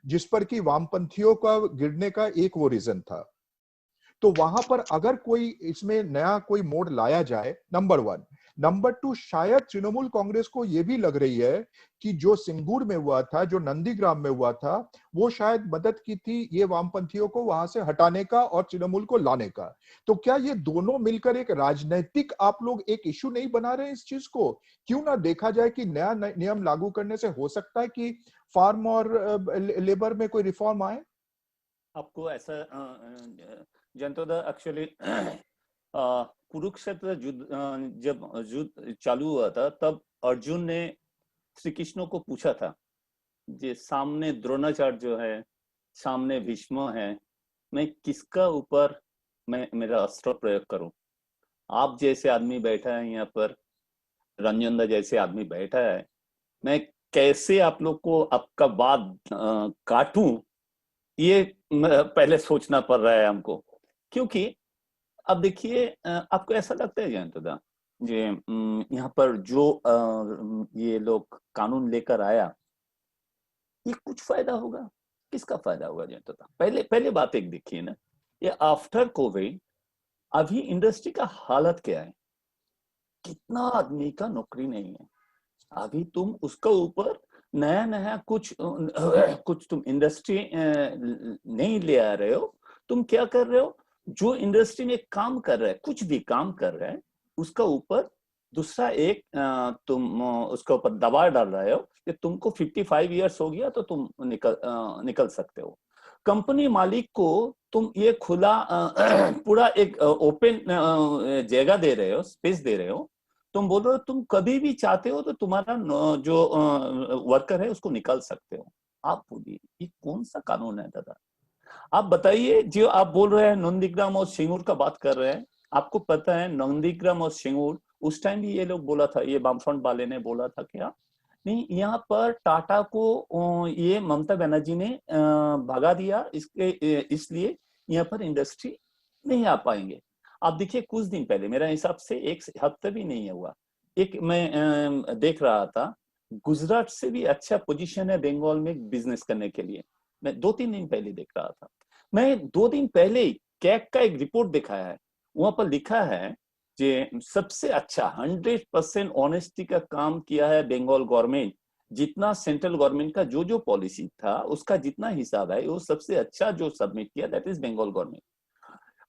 जिस पर कि वामपंथियों का गिरने का एक वो रीजन था। तो वहां पर अगर कोई इसमें नया कोई मोड़ लाया जाए, नंबर 1। नंबर 2, शायद तृणमूल कांग्रेस को यह भी लग रही है कि जो सिंगूर में हुआ था, जो नंदीग्राम में हुआ था, वो शायद मदद की थी ये वामपंथियों को वहां से हटाने का और तृणमूल को लाने का। तो क्या ये दोनों मिलकर एक राजनीतिक आप लोग एक इशू नहीं बना रहे इस चीज को? क्यों ना देखा जाए कि नया नियम लागू करने से हो सकता है कि फार्म और लेबर में कोई रिफॉर्म आए? आपको ऐसा जनता एक्चुअली कुरुक्षेत्र युद्ध जब युद्ध चालू हुआ था तब अर्जुन ने श्री कृष्ण को पूछा था, जे सामने द्रोणाचार्य जो है, सामने भीष्म है, मैं किसका ऊपर मैं मेरा अस्त्र प्रयोग करूं? आप जैसे आदमी बैठा है यहाँ पर, रंजन दा जैसे आदमी बैठा है, मैं कैसे आप लोग को आपका बात काटूं, ये पहले सोचना पड़ रहा है हमको। क्योंकि अब देखिए, आपको ऐसा लगता है जयंतदा जे यहाँ पर जो ये लोग कानून लेकर आया, ये कुछ फायदा होगा? किसका फायदा होगा जयंतदा? पहले बात एक देखिए ना, ये आफ्टर कोविड अभी इंडस्ट्री का हालत क्या है? कितना आदमी का नौकरी नहीं है। अभी तुम उसका ऊपर नया नया कुछ तुम इंडस्ट्री नहीं ले आ रहे हो। तुम क्या कर रहे हो? जो इंडस्ट्री में काम कर रहा है, कुछ भी काम कर रहा है, उसका ऊपर दूसरा एक तुम उसका ऊपर दबाव डाल रहे हो कि तुमको 55 इयर्स हो गया तो तुम निकल सकते हो। कंपनी मालिक को तुम ये खुला पूरा एक ओपन जगह दे रहे हो, स्पेस दे रहे हो। तुम बोल रहे हो तुम कभी भी चाहते हो तो तुम्हारा जो वर्कर है उसको निकाल सकते हो। आप बोलिए ये कौन सा कानून है दादा? आप बताइए, जो आप बोल रहे हैं नंदीग्राम और सिंगूर का बात कर रहे हैं, आपको पता है नंदीग्राम और सिंगूर उस टाइम भी ये लोग बोला था, ये वामफ्रंट वाले ने बोला था क्या नहीं, यहाँ पर टाटा को ये ममता बनर्जी ने भगा दिया, इसलिए यहाँ पर इंडस्ट्री नहीं आ पाएंगे। आप देखिए कुछ दिन पहले, मेरा हिसाब से एक हफ्ते भी नहीं हुआ, एक मैं देख रहा था, गुजरात से भी अच्छा पोजीशन है बंगाल में बिजनेस करने के लिए। मैं 2-3 दिन पहले देख रहा था। मैं 2 दिन पहले ही कैग का एक रिपोर्ट दिखाया है, वहां पर लिखा है कि सबसे अच्छा 100% ऑनेस्टी का काम किया है बंगाल गवर्नमेंट। जितना सेंट्रल गवर्नमेंट का जो पॉलिसी था उसका जितना हिसाब है, वो सबसे अच्छा जो सबमिट किया दैट इज बंगाल गवर्नमेंट।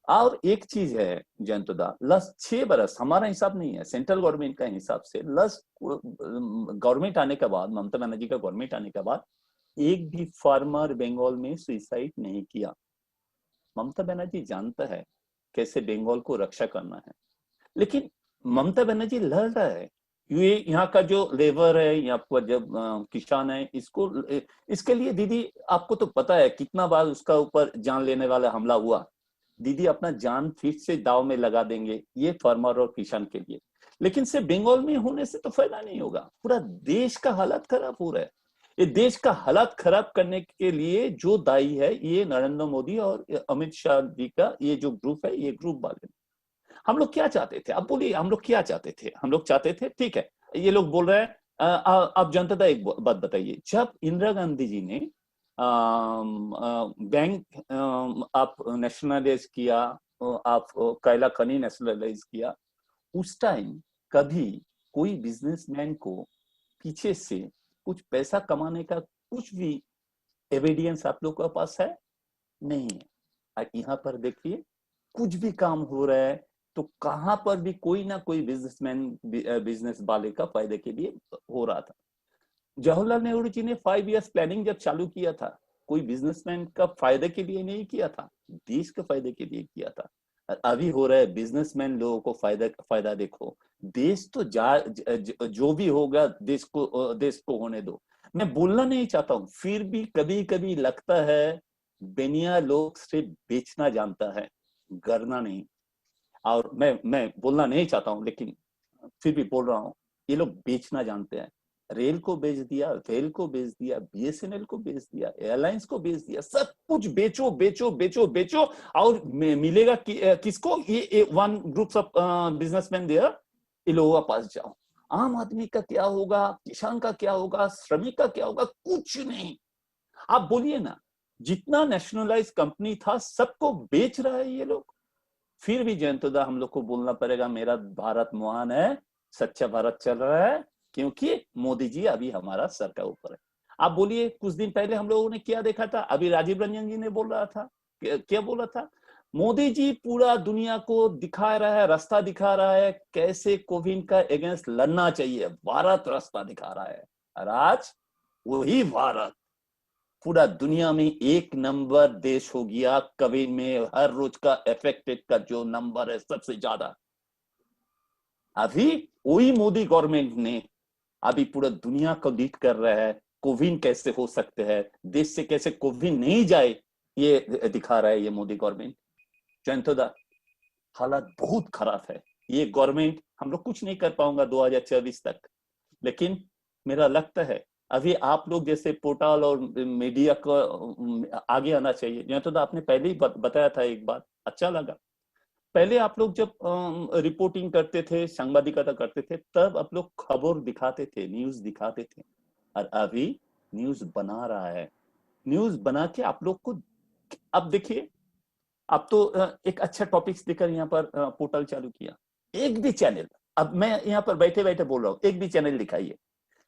और एक चीज है जयंतदा, लास्ट 6 बरस, हमारा हिसाब नहीं है, सेंट्रल गवर्नमेंट का हिसाब से, लास्ट गवर्नमेंट आने के बाद, ममता बनर्जी का गवर्नमेंट आने के बाद, एक भी फार्मर बंगाल में सुसाइड नहीं किया। ममता बनर्जी जानता है कैसे बंगाल को रक्षा करना है, लेकिन ममता बनर्जी लड़ रहा है। ये यहाँ का जो लेबर है, यहाँ पर जब किसान है, इसके लिए दीदी आपको तो पता है कितना बार उसका ऊपर जान लेने वाला हमला हुआ। दीदी अपना जान फिर से दाव में लगा देंगे ये फार्मर और किसान के लिए। लेकिन सिर्फ बंगाल में होने से तो फायदा नहीं होगा, पूरा देश का हालत खराब हो रहा है। ये देश का हालत खराब करने के लिए जो दायी है ये नरेंद्र मोदी और अमित शाह जी का ये जो ग्रुप है, ये ग्रुप वाले। हम लोग क्या चाहते थे? अब बोलिए, हम लोग क्या चाहते थे? हम लोग चाहते थे, ठीक है, ये लोग बोल रहे हैं, आप जनता था, एक बात बताइए, जब इंदिरा गांधी जी ने बैंक आप नेशनलाइज किया, आप कैला खनी नेशनलाइज किया, उस टाइम कभी कोई बिजनेसमैन को पीछे से कुछ पैसा कमाने का कुछ भी एविडेंस आप लोग के पास है? नहीं है। यहाँ पर देखिए, कुछ भी काम हो रहा है तो कहां पर भी कोई ना कोई बिजनेसमैन, बिजनेस वाले का फायदे के लिए हो रहा था। जवाहरलाल नेहरू जी ने 5 इयर्स प्लानिंग जब चालू किया था, कोई बिजनेसमैन का फायदे के लिए नहीं किया था, देश के फायदे के लिए किया था। अभी हो रहा है बिजनेसमैन लोगों को फायदा देखो, देश तो जो भी होगा देश को होने दो। मैं बोलना नहीं चाहता हूं, फिर भी कभी कभी लगता है बेनिया लोग सिर्फ बेचना जानता है, करना नहीं। और मैं बोलना नहीं चाहता हूं, लेकिन फिर भी बोल रहा हूं, ये लोग बेचना जानते हैं। रेल को बेच दिया, वेल को बेच दिया, बीएसएनएल को बेच दिया, एयरलाइंस को बेच दिया, सब कुछ बेचो बेचो बेचो बेचो, और मिलेगा किसको? ये one group of businessman there, ये लोगों के पास जाओ। आम आदमी का क्या होगा? किसान का क्या होगा? श्रमिक का क्या होगा? कुछ नहीं। आप बोलिए ना, जितना नेशनलाइज कंपनी था सबको बेच रहा है ये लोग। फिर भी जयंतदा हम लोग को बोलना पड़ेगा, मेरा भारत महान है, सच्चा भारत चल रहा है क्योंकि मोदी जी अभी हमारा सर का ऊपर है। आप बोलिए, कुछ दिन पहले हम लोगों ने क्या देखा था? अभी राजीव रंजन जी ने बोल रहा था, क्या बोला था? मोदी जी पूरा दुनिया को दिखा रहा है, रास्ता दिखा रहा है कैसे कोविड का अगेंस्ट लड़ना चाहिए। भारत रास्ता दिखा रहा है और आज वही भारत पूरा दुनिया में 1 नंबर देश हो गया। कोविड में हर रोज का अफेक्टेड का जो नंबर है सबसे ज्यादा, अभी वही मोदी गवर्नमेंट ने अभी पूरा दुनिया को लीड कर रहा है। कोविड कैसे हो सकते हैं, देश से कैसे कोविड नहीं जाए, ये दिखा रहा है ये मोदी गवर्नमेंट। जयंतदा, हालात बहुत खराब है। ये गवर्नमेंट हम लोग कुछ नहीं कर पाऊंगा 2024 तक, लेकिन मेरा लगता है अभी आप लोग जैसे पोर्टल और मीडिया को आगे आना चाहिए। जयंतदा, आपने पहले ही बताया था एक बात, अच्छा लगा। पहले आप लोग जब रिपोर्टिंग करते थे, संवाददाता करते थे, तब आप लोग खबर दिखाते थे, न्यूज दिखाते थे, और अभी न्यूज बना रहा है। न्यूज बना के आप लोग को, अब देखिए, अब तो एक अच्छा टॉपिक्स देकर यहाँ पर पोर्टल चालू किया। एक भी चैनल, अब मैं यहाँ पर बैठे बैठे बोल रहा हूँ, एक भी चैनल दिखाइए,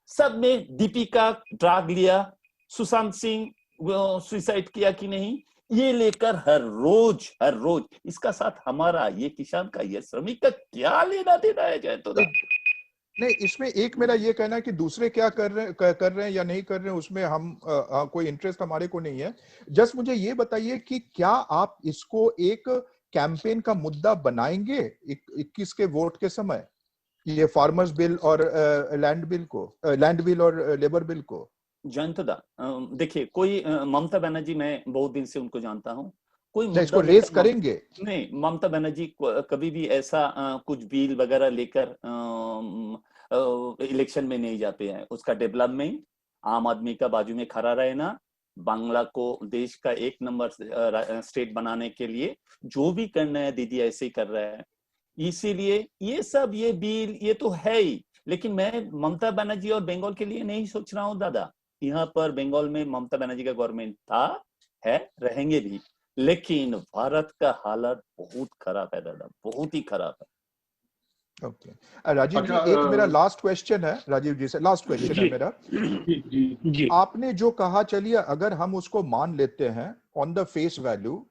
सब में दीपिका ड्रग लिया, सुशांत सिंह सुसाइड किया कि नहीं, ये लेकर हर रोज इसका साथ हमारा, ये किसान का, ये श्रमिक का क्या लेना देना है? जयंतदा, नहीं, इसमें एक मेरा ये कहना है कि दूसरे क्या कर रहे हैं या नहीं कर रहे हैं, उसमें हम कोई इंटरेस्ट हमारे को नहीं है। जस्ट मुझे ये बताइए कि क्या आप इसको एक कैंपेन का मुद्दा बनाएंगे 21 के वोट के समय, ये फार्मर्स बिल और लैंड बिल और लेबर बिल को? जयंतदा, देखिए, कोई ममता बनर्जी, मैं बहुत दिन से उनको जानता हूँ, कोई इसको मुद्दा रेस लेकर करेंगे? नहीं, ममता बनर्जी कभी भी ऐसा कुछ बिल वगैरह लेकर इलेक्शन में नहीं जाते हैं। उसका डेवलपमेंट, आम आदमी का बाजू में खड़ा रहना, बांग्ला को देश का 1 नंबर स्टेट बनाने के लिए जो भी करना है, दीदी ऐसे ही कर रहा है। इसीलिए ये सब, ये बिल, ये तो है ही, लेकिन मैं ममता बनर्जी और बंगाल के लिए नहीं सोच रहा हूँ दादा। यहाँ पर बंगाल में ममता बनर्जी का गवर्नमेंट था, है, रहेंगे भी, लेकिन भारत का हालत बहुत खराब है दादा, बहुत ही खराब है। ओके, राजीव जी, एक मेरा लास्ट क्वेश्चन है, राजीव जी से लास्ट क्वेश्चन है मेरा। जी, आपने जो कहा, चलिए अगर हम उसको मान लेते हैं ऑन द फेस वैल्यू,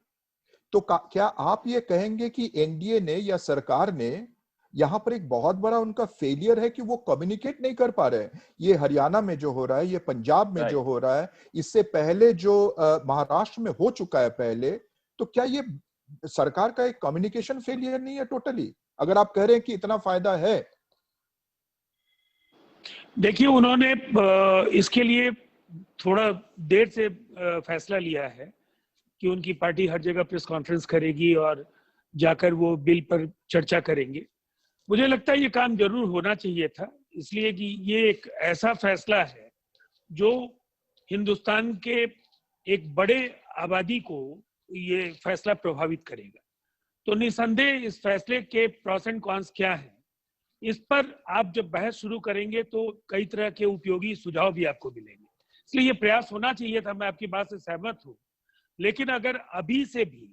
तो क्या आप ये कहेंगे कि एनडीए ने या सरकार ने यहां पर एक बहुत बड़ा उनका फेलियर है कि वो कम्युनिकेट नहीं कर पा रहे हैं? ये हरियाणा में जो हो रहा है, ये पंजाब में जो हो रहा है, इससे पहले जो महाराष्ट्र में हो चुका है पहले, तो क्या ये सरकार का एक कम्युनिकेशन फेलियर नहीं है टोटली, अगर आप कह रहे हैं कि इतना फायदा है? देखिए, उन्होंने इसके लिए थोड़ा देर से फैसला लिया है कि उनकी पार्टी हर जगह प्रेस कॉन्फ्रेंस करेगी और जाकर वो बिल पर चर्चा करेंगे। मुझे लगता है ये काम जरूर होना चाहिए था, इसलिए कि ये एक ऐसा फैसला है जो हिंदुस्तान के एक बड़े आबादी को ये फैसला प्रभावित करेगा। तो निसंदेह इस फैसले के प्रोस एंड कॉन्स क्या है, इस पर आप जब बहस शुरू करेंगे तो कई तरह के उपयोगी सुझाव भी आपको मिलेंगे। इसलिए ये प्रयास होना चाहिए था, मैं आपकी बात से सहमत हूँ। लेकिन अगर अभी से भी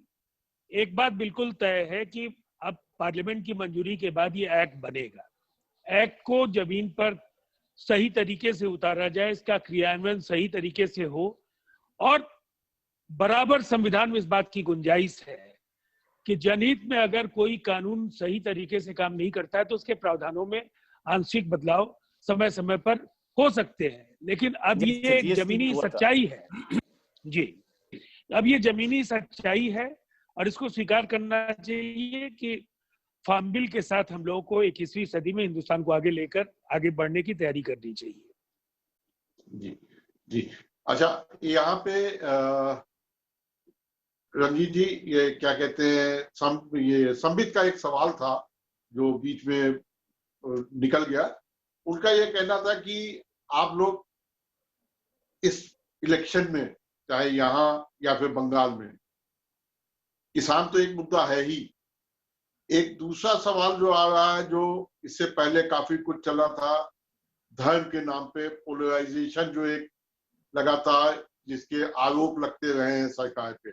एक बात बिल्कुल तय है कि अब पार्लियामेंट की मंजूरी के बाद ये एक्ट बनेगा, एक्ट को जमीन पर सही तरीके से उतारा जाए, इसका क्रियान्वयन सही तरीके से हो, और बराबर संविधान में इस बात की गुंजाइश है कि जनहित में अगर कोई कानून सही तरीके से काम नहीं करता है तो उसके प्रावधानों में आंशिक बदलाव समय समय पर हो सकते हैं। लेकिन अब ये एक जमीनी सच्चाई है जी, अब ये जमीनी सच्चाई है और इसको स्वीकार करना चाहिए कि फार्म बिल के साथ हम लोगों को 21वीं सदी में हिंदुस्तान को आगे लेकर आगे बढ़ने की तैयारी करनी चाहिए। जी जी, अच्छा, यहाँ पे रंजीत जी, ये क्या कहते हैं, ये संबित का एक सवाल था जो बीच में निकल गया। उनका ये कहना था कि आप लोग इस इलेक्शन में, चाहे यहाँ या फिर बंगाल में, किसान तो एक मुद्दा है ही, एक दूसरा सवाल जो आ रहा है, जो इससे पहले काफी कुछ चला था, धर्म के नाम पे पोलराइजेशन जो एक लगातार जिसके आरोप लगते रहे हैं सरकार पे,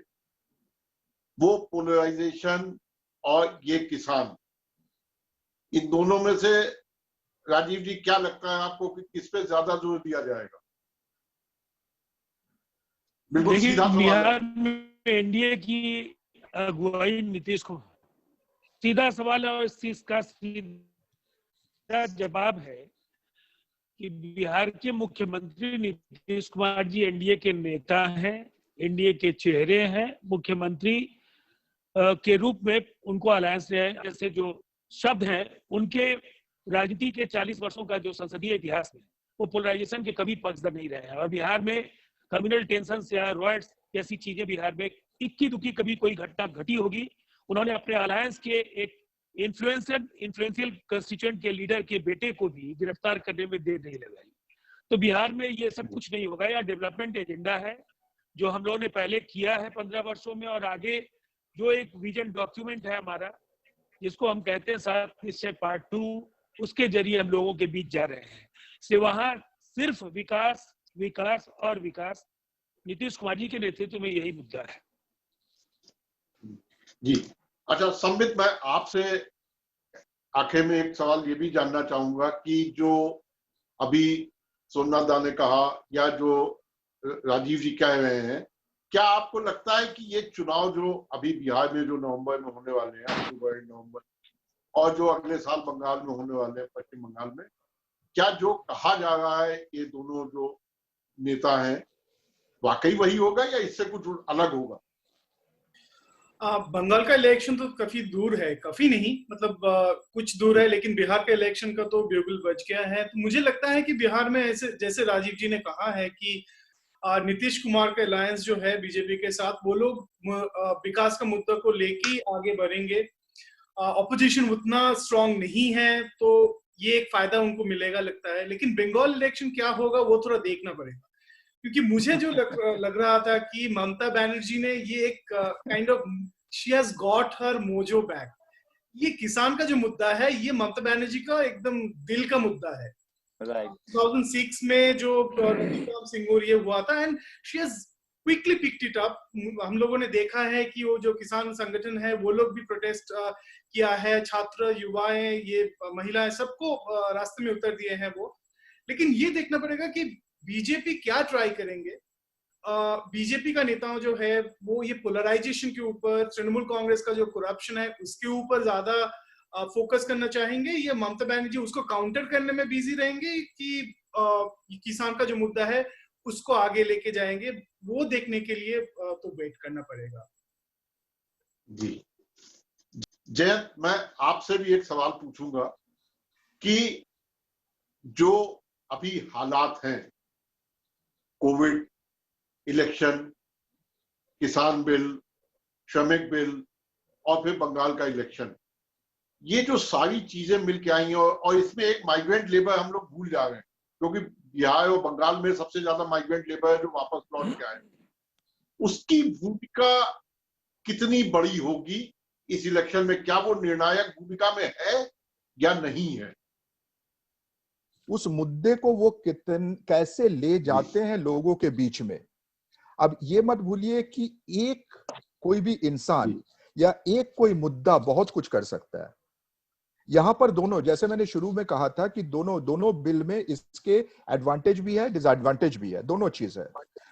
वो पोलराइजेशन और ये किसान, इन दोनों में से राजीव जी क्या लगता है आपको कि किस पे ज्यादा जोर दिया जाएगा? बिल्कुल देखिए, सीधा सवाल है। बिहार में एनडीए की अगुवाई नीतीश कुमार, सीधा सवाल है और इस चीज का सीधा जवाब है कि बिहार के मुख्यमंत्री नीतीश कुमार जी एनडीए के नेता हैं, एनडीए के चेहरे हैं। मुख्यमंत्री के रूप में उनको अलायंस जैसे जो शब्द हैं, उनके राजनीति के 40 वर्षों का जो संसदीय इतिहास में वो पोलराइजेशन के कभी पक्षधर नहीं रहे हैं। और बिहार में कम्युनल टेंशन या रॉयट्स जैसी चीजें बिहार में इक्की दुक्की कभी कोई घटना घटी होगी, उन्होंने अपने अलायंस के एक इन्फ्लुएंशियल कंस्टिट्यूएंट के लीडर के बेटे को भी गिरफ्तार करने में देर नहीं लगाई। तो बिहार में ये सब कुछ नहीं होगा। यह डेवलपमेंट एजेंडा है जो हम लोगों ने पहले किया है 15 वर्षों में, और आगे जो एक विजन डॉक्यूमेंट है हमारा, जिसको हम कहते हैं 7 निश्चय पार्ट 2, उसके जरिए हम लोगों के बीच जा रहे हैं। से वहां सिर्फ विकास विकास और विकास। नीतीश कुमार जी के नेतृत्व में यही मुद्दा है। जी अच्छा संबित, मैं आपसे आखिर में एक सवाल ये भी जानना चाहूंगा कि जो अभी सोमनाथ दा ने कहा या जो राजीव जी कह रहे हैं, क्या आपको लगता है कि ये चुनाव जो अभी बिहार में जो नवंबर में होने वाले हैं, अक्टूबर नवंबर, और जो अगले साल बंगाल में होने वाले हैं, पश्चिम बंगाल में, क्या जो कहा जा रहा है ये दोनों जो नेता हैं वाकई वही होगा या इससे कुछ अलग होगा? बंगाल का इलेक्शन तो काफी दूर है, काफी नहीं मतलब कुछ दूर है, लेकिन बिहार के इलेक्शन का तो बिल्कुल बच गया है। तो मुझे लगता है कि बिहार में ऐसे जैसे राजीव जी ने कहा है कि नीतीश कुमार का अलायंस जो है बीजेपी के साथ, वो लोग विकास का मुद्दा को लेके आगे बढ़ेंगे। ऑपोजिशन उतना स्ट्रांग नहीं है, तो ये एक फायदा उनको मिलेगा लगता है। लेकिन बंगाल इलेक्शन क्या होगा वो थोड़ा देखना पड़ेगा, क्योंकि मुझे जो लग रहा था कि ममता बनर्जी ने ये एक kind of she has got her mojo back. ये किसान का जो मुद्दा है, ये ममता बनर्जी का एकदम दिल का मुद्दा है। 2006 में जो सिंगूर ये हुआ था, and she has quickly picked it up. हम लोगों ने देखा है कि वो जो किसान संगठन है वो लोग भी प्रोटेस्ट किया है, छात्र, युवाएं, ये महिलाएं, सबको रास्ते में उतर दिए हैं वो। लेकिन ये देखना पड़ेगा कि बीजेपी क्या ट्राई करेंगे। बीजेपी का नेता जो है वो ये पोलराइजेशन के ऊपर, तृणमूल कांग्रेस का जो करप्शन है उसके ऊपर ज्यादा फोकस करना चाहेंगे, ये ममता बनर्जी उसको काउंटर करने में बिजी रहेंगे कि किसान का जो मुद्दा है उसको आगे लेके जाएंगे, वो देखने के लिए तो वेट करना पड़ेगा। जी जयंत, मैं आपसे भी एक सवाल पूछूंगा कि जो अभी हालात हैं, कोविड, इलेक्शन, किसान बिल, श्रमिक बिल और फिर बंगाल का इलेक्शन, ये जो सारी चीजें मिलके आई हैं, और इसमें एक माइग्रेंट लेबर हम लोग भूल जा रहे हैं, क्योंकि बिहार और बंगाल में सबसे ज्यादा माइग्रेंट लेबर है जो वापस लौट के आए। उसकी भूमिका कितनी बड़ी होगी इस इलेक्शन में? क्या वो निर्णायक भूमिका में है या नहीं है? उस मुद्दे को वो कैसे ले जाते हैं लोगों के बीच में। अब ये मत भूलिए कि एक कोई भी इंसान या एक कोई मुद्दा बहुत कुछ कर सकता है। यहां पर दोनों, जैसे मैंने शुरू में कहा था कि दोनों बिल में इसके एडवांटेज भी है, डिसएडवांटेज भी है, दोनों चीज है।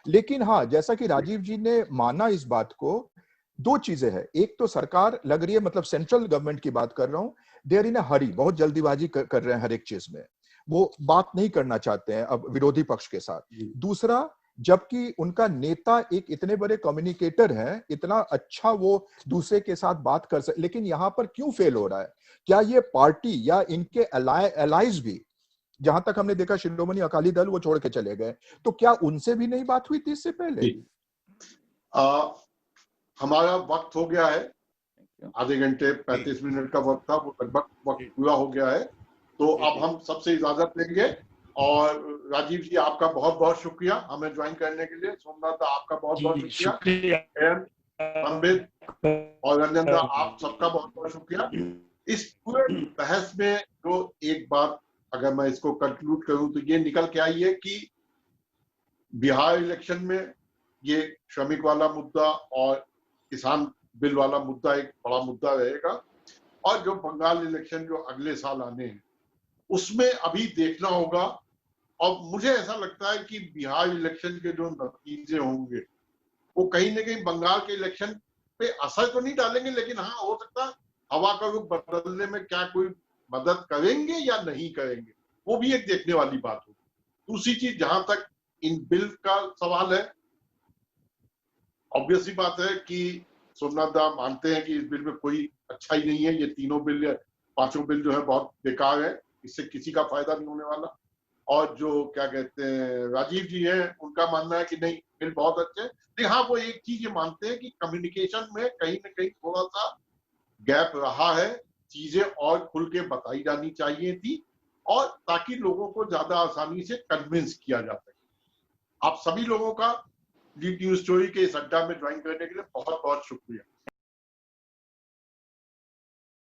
लेकिन हाँ, जैसा कि राजीव जी ने माना इस बात को, दो चीजें हैं। एक तो सरकार लग रही है, मतलब सेंट्रल गवर्नमेंट की बात कर रहा हूं, दे आर इन अ हरी, बहुत जल्दीबाजी कर रहे हैं हर एक चीज में, वो बात नहीं करना चाहते हैं अब विरोधी पक्ष के साथ। दूसरा, जबकि उनका नेता एक इतने बड़े कम्युनिकेटर हैं, इतना अच्छा वो दूसरे के साथ बात कर सकते, लेकिन यहां पर क्यों फेल हो रहा है? क्या ये पार्टी या इनके एलाइज भी, जहां तक हमने देखा शिरोमणि अकाली दल वो छोड़ के चले गए, तो क्या उनसे भी नहीं बात हुई थी इससे पहले? हमारा वक्त हो गया है, आधे घंटे 35 मिनट का वक्त था, वो लगभग वक्त पूरा हो गया है। तो अब हम सबसे इजाजत लेंगे, और राजीव जी आपका बहुत बहुत शुक्रिया हमें ज्वाइन करने के लिए। सोमनाथ आपका बहुत बहुत शुक्रिया, संबित और रंजन दा आप सबका बहुत बहुत शुक्रिया। इस पूरे बहस में जो एक बात अगर मैं इसको कंक्लूड करूं तो ये निकल के आई है कि बिहार इलेक्शन में ये श्रमिक वाला मुद्दा और किसान बिल वाला मुद्दा एक बड़ा मुद्दा रहेगा, और जो बंगाल इलेक्शन जो अगले साल आने हैं उसमें अभी देखना होगा। और मुझे ऐसा लगता है कि बिहार इलेक्शन के जो नतीजे होंगे वो कहीं ना कहीं बंगाल के इलेक्शन पे असर तो नहीं डालेंगे, लेकिन हाँ हो सकता है हवा का रुख बदलने में क्या कोई मदद करेंगे या नहीं करेंगे, वो भी एक देखने वाली बात होगी। दूसरी चीज, जहां तक इन बिल का सवाल है, ऑब्वियस ही बात है कि सोमनाथ दा मानते हैं कि इस बिल में कोई अच्छा ही नहीं है। ये तीनों बिल, पांचों बिल जो है बहुत बेकार है, इससे किसी का फायदा नहीं होने वाला। और जो क्या कहते हैं राजीव जी हैं, उनका मानना है कि नहीं बिल बहुत अच्छे हैं, लेकिन हाँ वो एक चीज ये मानते हैं कि कम्युनिकेशन में कहीं ना कहीं थोड़ा सा गैप रहा है, चीजें और खुल के बताई जानी चाहिए थी, और ताकि लोगों को ज्यादा आसानी से कन्विंस किया जा सके। आप सभी लोगों का लीड न्यूज स्टोरी के इस अड्डा में ज्वाइन करने के लिए बहुत बहुत शुक्रिया।